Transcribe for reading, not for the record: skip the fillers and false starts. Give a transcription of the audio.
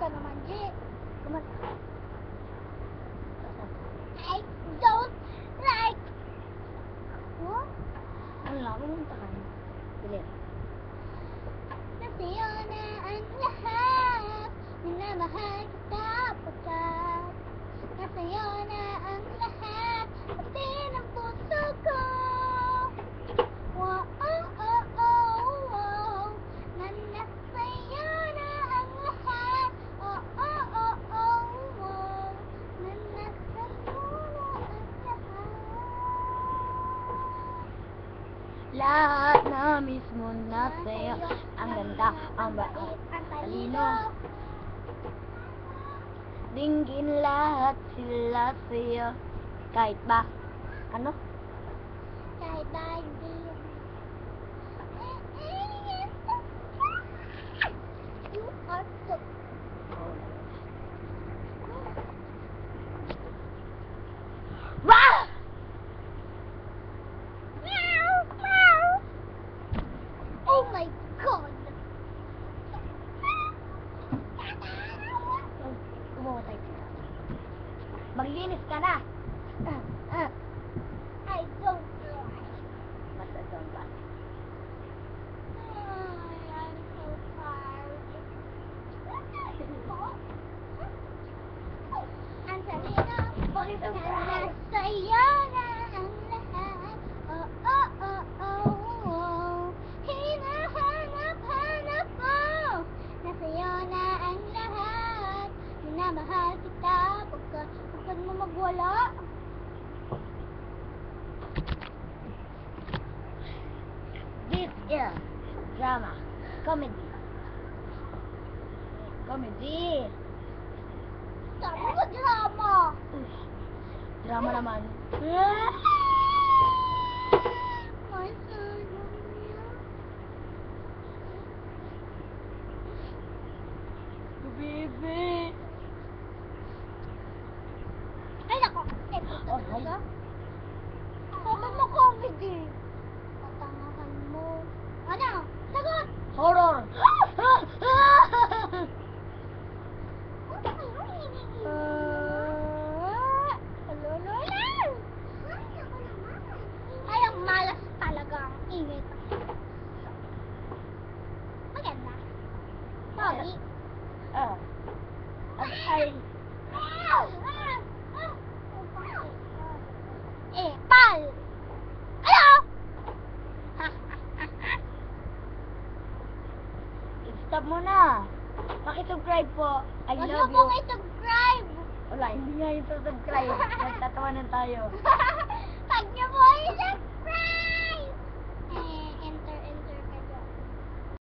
ka naman, G. I don't like... What? Ano lang, pumunta ka. Bilis. Nasa'yo na ang lahat. Minamahal kita pagkat nasa'yo na ang lahat. Pati ng puso ko. Wow, oh, oh, oh, oh. Na nasa'yo na ang lahat. Oh, oh, oh, oh, oh. Na nasa'yo na ang lahat. Lahat na mismo na sa'yo. Ang ganda, ang bait, ang talino. Dinggin lahat sila sa'yo. Kahit ba? Ano? Kahit ba hindi. You are so... Wah! Meow! Meow! Oh my God! Kumamatay ka. Maglinis ka na. I don't like. Basta doon ba? I'm so tired. Ang talino. Bakit ang Na nasa'yo na ang lahat. Oh, oh, oh, oh, oh. Hinahanap-hanap ko. Nasa'yo na ang lahat. Minamahal kita pagkat mo magwala. This is drama. Comedy. Comedy. Tama ba drama? Drama naman. My son. Baby. Ay, nako. Ito Oh, talaga. hi. Sabi mo comedy. Patangahan mo. Ano? Sagot! Horror. Ay, ang malas talaga. Ang ingay pa. Maganda. Sorry. Ay. Eh, pal! Ano? Stop mo na. Pakisubscribe po. I Huwag love mo you. i-subscribe! Wala, hindi nga yung subscribe. Nagtatawanan tayo. Pag niyo po i-subscribe!